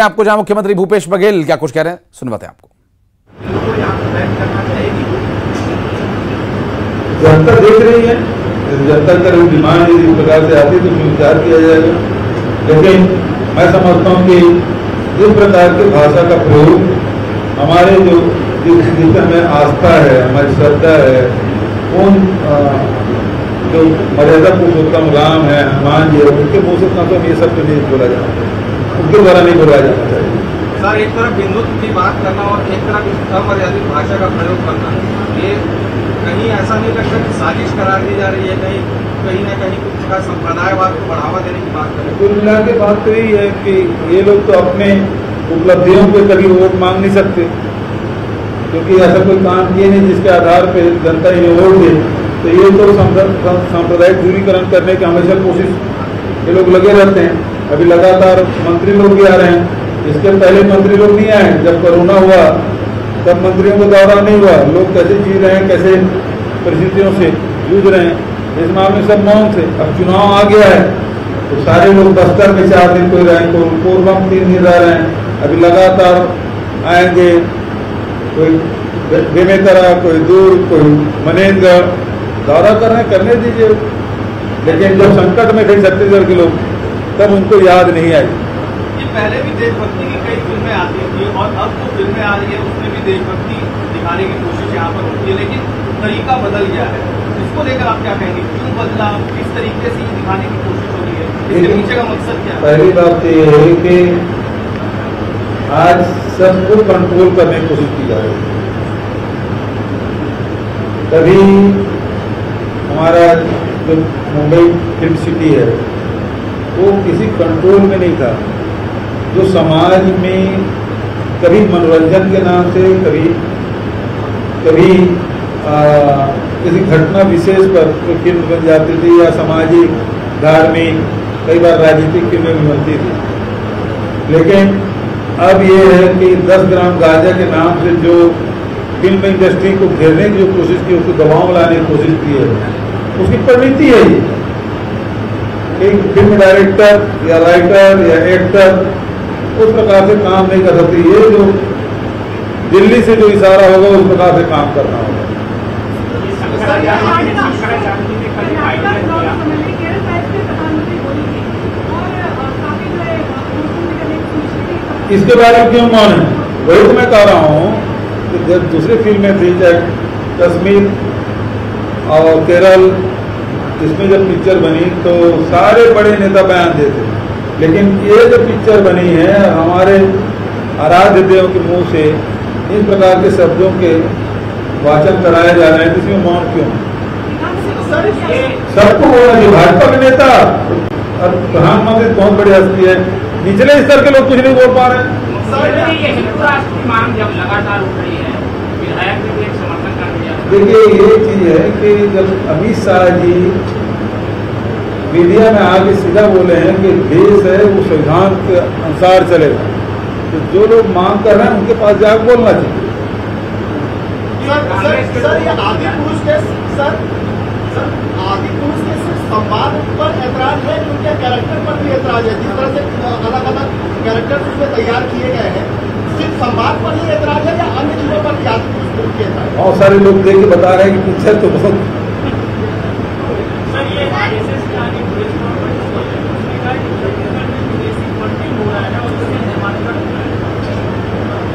आपको जहां मुख्यमंत्री भूपेश बघेल क्या कुछ कह रहे हैं, सुन बताएं आपको। जनता देख रही है, जनता का डिमांड इस प्रकार से आती है तो विचार किया जाएगा। लेकिन मैं समझता हूँ कि जिस प्रकार की भाषा का प्रयोग हमारे जिस हमें आस्था है, हमारी श्रद्धा है, उन जो मर्यादा पुरुषोत्तम राम है, हनुमान जी है, उनके मुँह से तो ये सब तो नहीं बोला जाता है, उनके द्वारा नहीं बोला जाना चाहिए। सर, एक तरफ हिंदुत्व की बात करना और एक तरफ अमर्यादित भाषा का प्रयोग करना, ये कहीं ऐसा नहीं लगता कि साजिश करार दी जा रही है, कहीं ना कहीं कुछ का संप्रदायवाद को बढ़ावा देने की बात करें? कुल मिला के बात तो यही है कि ये लोग तो अपने उपलब्धियों पे कभी वोट मांग नहीं सकते, क्योंकि ऐसा कोई काम किए नहीं जिसके आधार पे जनता इन्हें वोट दे। तो ये तो सांप्रदायिक दूरीकरण करने की हमेशा कोशिश ये लोग लगे रहते हैं। अभी लगातार मंत्री लोग भी आ रहे हैं, इसके पहले मंत्री लोग नहीं आए। जब कोरोना हुआ तब मंत्रियों को दौरा नहीं हुआ, लोग कैसे जी रहे हैं, कैसे परिस्थितियों से जूझ रहे हैं, इस मामले सब मौन थे। अब चुनाव आ गया है तो सारे लोग बस्तर में 4 दिन कोई रहे, कोई पूर्व 3 दिन रह रहे हैं, अभी लगातार आएंगे, कोई बेमेतरा, कोई दूर, कोई मनेंद्रगढ़ दौरा कर रहे हैं, करने दीजिए। लेकिन जब संकट में थे छत्तीसगढ़ के लोग तब उनको याद नहीं आई। पहले भी देशभक्ति की कई फिल्में आती थी और अब जो फिल्में आ रही है उसमें भी देशभक्ति दिखाने की कोशिश यहाँ पर होती है, लेकिन तरीका बदल गया है। इसको लेकर आप क्या कहेंगे, क्यों बदला, किस तरीके से दिखाने की कोशिश हो रही है, इसके पीछे का मकसद क्या है? पहली बात तो ये है कि आज सबको कंट्रोल करने की कोशिश की जा रही है। तभी हमारा जो मुंबई फिल्म सिटी है वो किसी कंट्रोल में नहीं था। जो समाज में कभी मनोरंजन के नाम से, कभी किसी घटना विशेष पर फिल्म बन जाती थी, या सामाजिक, धार्मिक, कई बार राजनीतिक फिल्में भी बनती थी। लेकिन अब ये है कि 10 ग्राम गांजा के नाम से जो फिल्म इंडस्ट्री को घेरने की जो कोशिश की, उसको दबाव लाने की कोशिश की है, उसकी परिणति है ये। एक फिल्म डायरेक्टर या राइटर या एक्टर उस प्रकार से काम नहीं कर सकती। ये जो दिल्ली से जो इशारा होगा उस प्रकार से काम करना होगा। इसके बारे में क्यों मौन है? वही तो मैं कह रहा हूँ कि जब दूसरी फिल्में थी, चाहे कश्मीर और केरल, इसमें जब पिक्चर बनी तो सारे बड़े नेता बयान देते, लेकिन ये जो पिक्चर बनी है हमारे आराध्य देव के मुंह से इस प्रकार के शब्दों के वाचन कराए जा रहे हैं, तो इसमें मौन क्यों? सबको बोलना चाहिए। भाजपा के नेता और प्रधानमंत्री बहुत बड़ी हस्ती है, निचले स्तर के लोग कुछ नहीं बोल पा रहे हैं। मांग जब लगातार उठ रही है, विधायक ने भी एक समर्थन कर दिया। देखिए ये चीज है कि जब अमित शाह जी मीडिया में आके सीधा बोले हैं कि देश है वो संविधान के अनुसार चलेगा, तो जो लोग मांग कर रहे हैं उनके पास जाकर बोलना चाहिए। सर ये आदि पुरुष के सिर्फ संवाद पर ऐतराज है, क्योंकि कैरेक्टर पर भी ऐतराज है। जिस तरह से अलग अलग कैरेक्टर उसमें तैयार किए गए हैं, सिर्फ संवाद पर ही ऐतराज है या अन्य चीजों पर भी आदि पुरुष के ऐतराज? बहुत सारे लोग देख के बता रहे हैं कि पिक्चर तो बहुत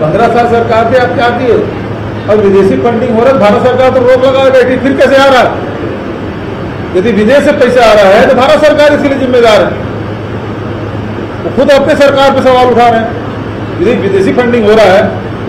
15 साल सरकार थे, आप क्या किए? अब विदेशी फंडिंग हो रहा है, भारत सरकार तो रोक लगा बैठी, फिर कैसे आ रहा है? यदि विदेश से पैसा आ रहा है तो भारत सरकार इसके लिए जिम्मेदार है। वो खुद अपने सरकार पे सवाल उठा रहे हैं। यदि विदेशी फंडिंग हो रहा है,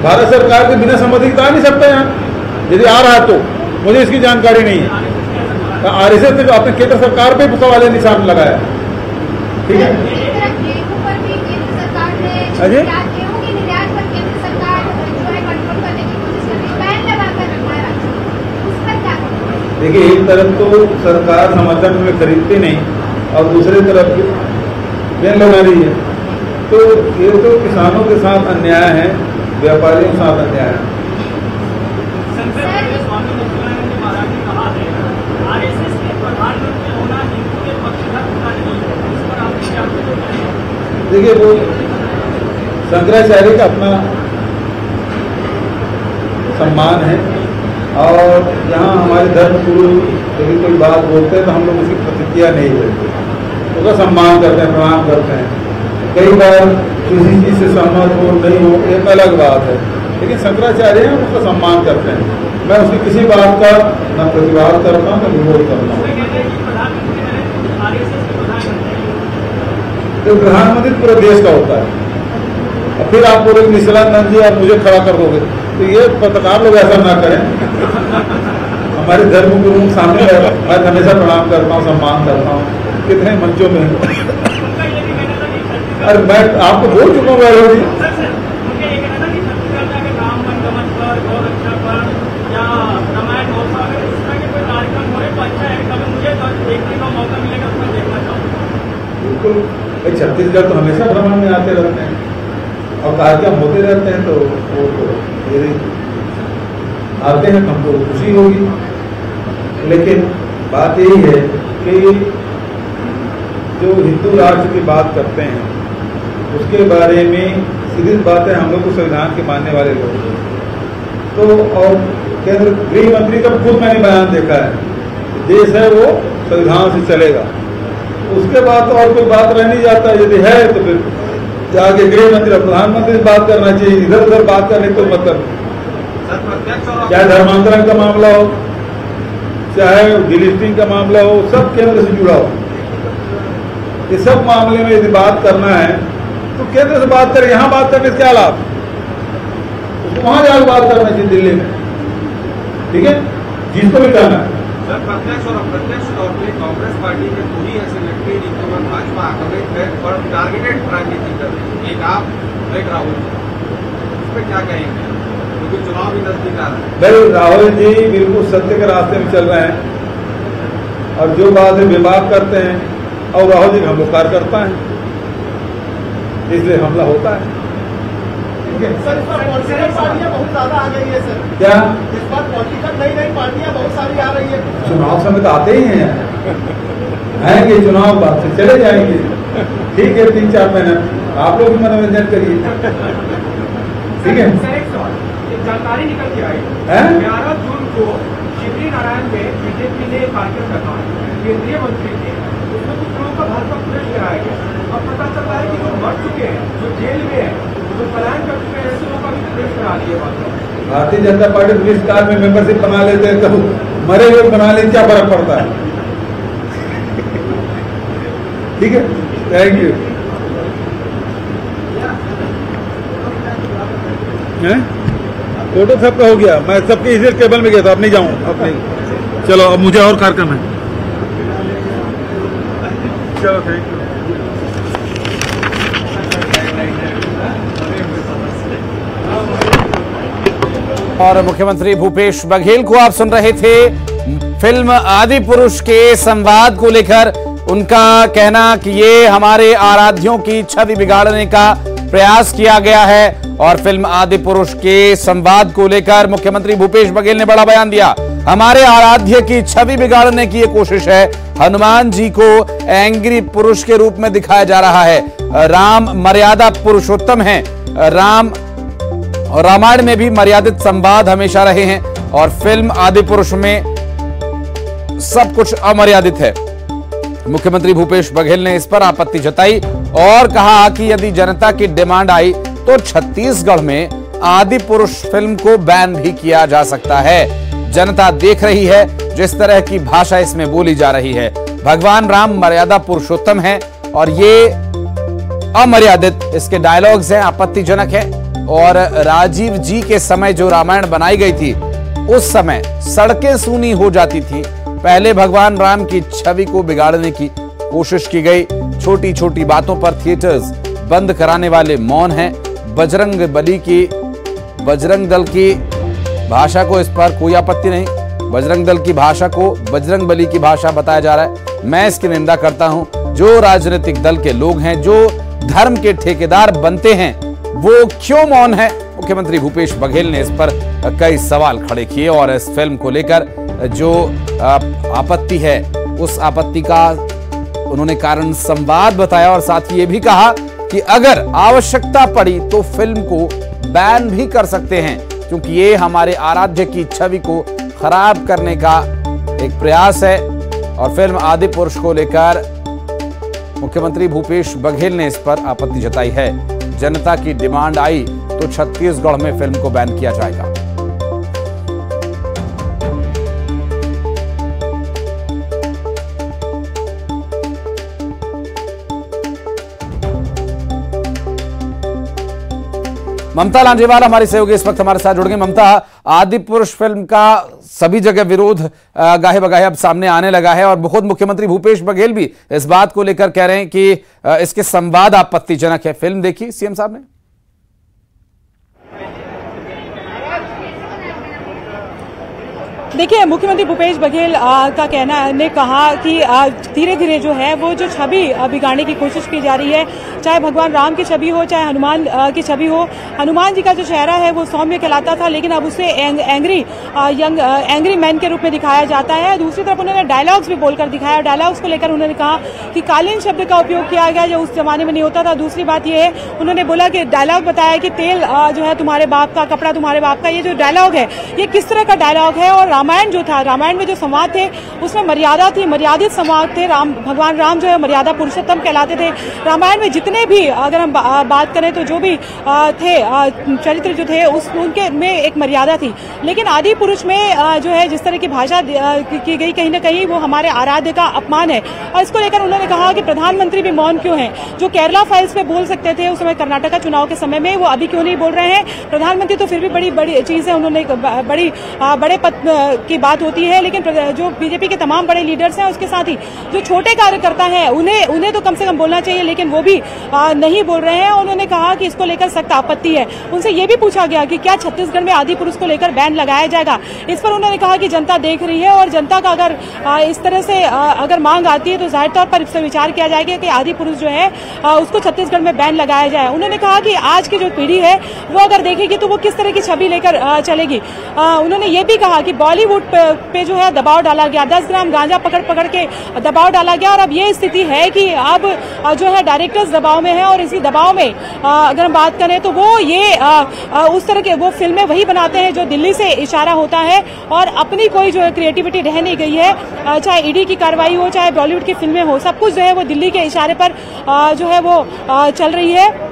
भारत सरकार के बिना सम्मति के आ नहीं सकते हैं। यदि आ रहा है तो मुझे इसकी जानकारी नहीं है। RSS ने अपने केंद्र सरकार पे सवाल निशान लगाया, ठीक है? अजय देखिए, एक तरफ तो सरकार समर्थन में खरीदती नहीं और दूसरी तरफ बैन लगा रही है, तो ये तो किसानों के साथ अन्याय है, व्यापारियों के साथ अन्याय है। देखिए वो शंकराचार्य का अपना सम्मान है और यहाँ हमारे धर्मगुरु यदि कोई बात बोलते हैं तो हम लोग उसकी प्रतिक्रिया नहीं देते, उसका सम्मान करते हैं, प्रणाम करते हैं। कई बार किसी चीज़ से सहमत हो नहीं हो एक अलग बात है, लेकिन शंकराचार्य हैं उसका सम्मान करते हैं। मैं उसकी किसी बात का न प्रतिवाद करता हूँ न विरोध करता हूँ। तो प्रधानमंत्री पूरे देश का होता है और फिर आप बोले निशिलानंद जी आप मुझे खड़ा कर दोगे, तो ये पत्रकार लोग ऐसा ना करें। हमारे धर्म गुरु सामने मैं हमेशा प्रणाम करता हूँ, सम्मान करता हूँ, कितने मंचों में। अरे मैं आपको बोल चुका हूँ वैभव जी, बिल्कुल। भाई छत्तीसगढ़ तो हमेशा भ्रमण में आते रहते हैं और कार्यक्रम होते रहते हैं, तो वो तो यदि आते हैं हमको खुशी होगी। लेकिन बात यही है कि जो हिंदू राष्ट्र की बात करते हैं उसके बारे में सीधी बात है, हम लोग को संविधान के मानने वाले लोग तो, और केंद्र गृह मंत्री का खुद मैंने बयान देखा है, देश है वो संविधान से चलेगा, उसके बाद तो और कोई बात रह नहीं जाता। यदि है तो फिर जाके गृह मंत्री और प्रधानमंत्री से बात करना चाहिए, इधर उधर बात करने को मतलब, चाहे धर्मांतरण का मामला हो चाहे डिलिस्टिंग का मामला हो, सब केंद्र से जुड़ा हो। ये सब मामले में यदि बात करना है तो केंद्र से बात करें, यहाँ बात करने से क्या लाभ, उसको वहां जाकर बात करना चाहिए दिल्ली में, ठीक है, जिसको भी करना है। सर, प्रत्यक्ष और अप्रत्यक्ष तौर पर कांग्रेस पार्टी के दो ही ऐसे व्यक्ति जिनके ऊपर भाजपा आक्रमित है और टारगेटेड राजनीति कर रही है, एक आप एक राहुल, इस पर क्या कहेंगे क्योंकि चुनाव भी नजदीक आ रहा है। भाई राहुल जी बिल्कुल सत्य के रास्ते में चल रहे हैं और जो बात है विवाद करते हैं, और राहुल जी हम लोग कार्यकर्ता हैं, इसलिए हमला होता है। सर इस बार पॉलिटिकल पार्टियां बहुत ज्यादा आ गई है सर, क्या इस बार पॉलिटिकल नई पार्टियां बहुत सारी आ रही है। चुनाव समय तो आते ही हैं, आएंगे चुनाव बाद से चले जाएंगे, ठीक है, 3-4 महीने आप लोग भी मनोरंजन करिए, ठीक है। जानकारी निकल के आई 11 जून को शिवरी नारायण में बीजेपी ने कार्यक्रम रखा, केंद्रीय मंत्री थे, उसमें कुछ लोगों का भाजपा पुलिस कराया गया। अब पता चल रहा है कि जो मर चुके हैं, जो जेल में है, जो पलायन कर चुके हैं, ऐसे लोगों का भी प्रवेश करा दिए। Bharatiya Janata party police car में मेंबरशिप बना लेते हैं, तो मरे हुए बना लेते, क्या फर्क पड़ता है, ठीक है, थैंक यू। फोटो सबका हो गया, मैं सबके इसी टेबल में गया था, अब नहीं जाऊँ, अब नहीं, चलो अब मुझे और कार्यक्रम है, चलो थैंक यू। और मुख्यमंत्री भूपेश बघेल को आप सुन रहे थे। फिल्म आदि पुरुष के संवाद को लेकर उनका कहना कि ये हमारे आराध्यों की छवि बिगाड़ने का प्रयास किया गया है, और फिल्म आदि पुरुष के संवाद को लेकर मुख्यमंत्री भूपेश बघेल ने बड़ा बयान दिया। हमारे आराध्य की छवि बिगाड़ने की ये कोशिश है, हनुमान जी को एंग्री पुरुष के रूप में दिखाया जा रहा है, राम मर्यादा पुरुषोत्तम है, राम और रामायण में भी मर्यादित संवाद हमेशा रहे हैं, और फिल्म आदि पुरुष में सब कुछ अमर्यादित है। मुख्यमंत्री भूपेश बघेल ने इस पर आपत्ति जताई और कहा कि यदि जनता की डिमांड आई तो छत्तीसगढ़ में आदि पुरुष फिल्म को बैन भी किया जा सकता है। जनता देख रही है जिस तरह की भाषा इसमें बोली जा रही है। भगवान राम मर्यादा पुरुषोत्तम है और ये अमर्यादित इसके डायलॉग्स हैं, आपत्तिजनक है। और राजीव जी के समय जो रामायण बनाई गई थी उस समय सड़कें सूनी हो जाती थी। पहले भगवान राम की छवि को बिगाड़ने की कोशिश की गई। छोटी छोटी बातों पर थिएटर्स बंद कराने वाले मौन हैं। बजरंग दल की भाषा को इस पर कोई आपत्ति नहीं। बजरंग दल की भाषा को बजरंग बली की भाषा बताया जा रहा है। मैं इसकी निंदा करता हूं। जो राजनीतिक दल के लोग हैं, जो धर्म के ठेकेदार बनते हैं, वो क्यों मौन है? मुख्यमंत्री भूपेश बघेल ने इस पर कई सवाल खड़े किए और इस फिल्म को लेकर जो आपत्ति है उस आपत्ति का उन्होंने कारण संवाद बताया और साथ ही ये भी कहा कि अगर आवश्यकता पड़ी तो फिल्म को बैन भी कर सकते हैं, क्योंकि ये हमारे आराध्य की छवि को खराब करने का एक प्रयास है। और फिल्म आदि पुरुष को लेकर मुख्यमंत्री भूपेश बघेल ने इस पर आपत्ति जताई है। जनता की डिमांड आई तो छत्तीसगढ़ में फिल्म को बैन किया जाएगा। ममता लांजेवाल हमारी सहयोगी इस वक्त हमारे साथ जुड़ गई। ममता, आदि पुरुष फिल्म का सभी जगह विरोध गाहे बगाहे अब सामने आने लगा है और खुद मुख्यमंत्री भूपेश बघेल भी इस बात को लेकर कह रहे हैं कि इसके संवाद आपत्तिजनक है। फिल्म देखी सीएम साहब ने? देखिए, मुख्यमंत्री भूपेश बघेल का कहना ने कहा कि धीरे धीरे जो है वो जो छवि बिगाड़ने की कोशिश की जा रही है, चाहे भगवान राम की छवि हो, चाहे हनुमान की छवि हो। हनुमान जी का जो चेहरा है वो सौम्य कहलाता था, लेकिन अब उसे एंग्री मैन के रूप में दिखाया जाता है। दूसरी तरफ उन्होंने डायलॉग्स भी बोलकर दिखाया। डायलॉग्स को लेकर उन्होंने कहा कि कालीन शब्द का उपयोग किया गया जो उस जमाने में नहीं होता था। दूसरी बात ये है, उन्होंने बोला कि डायलॉग बताया कि तेल जो है तुम्हारे बाप का, कपड़ा तुम्हारे बाप का। ये जो डायलॉग है ये किस तरह का डायलॉग है? और रामायण जो था, रामायण में जो संवाद थे उसमें मर्यादा थी, मर्यादित संवाद थे। भगवान राम जो है मर्यादा पुरुषोत्तम कहलाते थे। रामायण में जितने भी अगर हम बात करें तो जो भी थे चरित्र जो थे उनके में एक मर्यादा थी। लेकिन आदि पुरुष में जो है जिस तरह की भाषा की गई, कहीं ना कहीं वो हमारे आराध्य का अपमान है। और इसको लेकर उन्होंने कहा कि प्रधानमंत्री भी मौन क्यों है? जो केरला फाइल्स पे बोल सकते थे उस समय कर्नाटक चुनाव के समय में, वो अभी क्यों नहीं बोल रहे हैं? प्रधानमंत्री तो फिर भी बड़ी चीज है, उन्होंने बड़े पद की बात होती है, लेकिन जो बीजेपी के तमाम बड़े लीडर्स हैं उसके साथ ही जो छोटे कार्यकर्ता हैं उन्हें तो कम से कम बोलना चाहिए, लेकिन वो भी नहीं बोल रहे हैं। उन्होंने कहा कि इसको लेकर सख्त आपत्ति है। उनसे ये भी पूछा गया कि क्या छत्तीसगढ़ में आदि पुरुष को लेकर बैन लगाया जाएगा। इस पर उन्होंने कहा कि जनता देख रही है और जनता का अगर इस तरह से अगर मांग आती है तो जाहिर तौर पर इस पर विचार किया जाएगा कि आदि पुरुष जो है उसको छत्तीसगढ़ में बैन लगाया जाए। उन्होंने कहा कि आज की जो पीढ़ी है वो अगर देखेगी तो वो किस तरह की छवि लेकर चलेगी। उन्होंने ये भी कहा कि बॉलीवुड पे जो है दबाव डाला गया, 10 ग्राम गांजा पकड़ के दबाव डाला गया। और अब ये स्थिति है कि अब जो है डायरेक्टर्स दबाव में है और इसी दबाव में अगर हम बात करें तो वो ये उस तरह के वो फिल्में वही बनाते हैं जो दिल्ली से इशारा होता है और अपनी कोई जो है क्रिएटिविटी रह नहीं गई है। चाहे ईडी की कार्रवाई हो, चाहे बॉलीवुड की फिल्में हो, सब कुछ जो है वो दिल्ली के इशारे पर जो है वो चल रही है।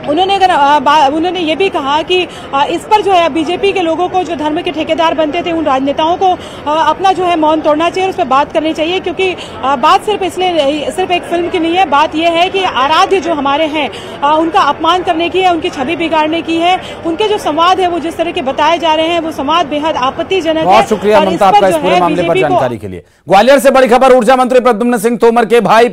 उन्होंने ये भी कहा कि इस पर जो है बीजेपी के लोगों को, जो धर्म के ठेकेदार बनते थे, उन राजनेताओं को अपना जो है मौन तोड़ना चाहिए, उस पर बात करनी चाहिए। क्योंकि बात सिर्फ एक फिल्म की नहीं है, बात यह है कि आराध्य जो हमारे हैं उनका अपमान करने की है, उनकी छवि बिगाड़ने की है। उनके जो संवाद है वो जिस तरह के बताए जा रहे हैं वो संवाद बेहद आपत्तिजनक है। बहुत शुक्रिया ममता आपका इस पूरे मामले पर जानकारी के लिए। ग्वालियर से बड़ी खबर, ऊर्जा मंत्री प्रद्युम्न सिंह तोमर के भाई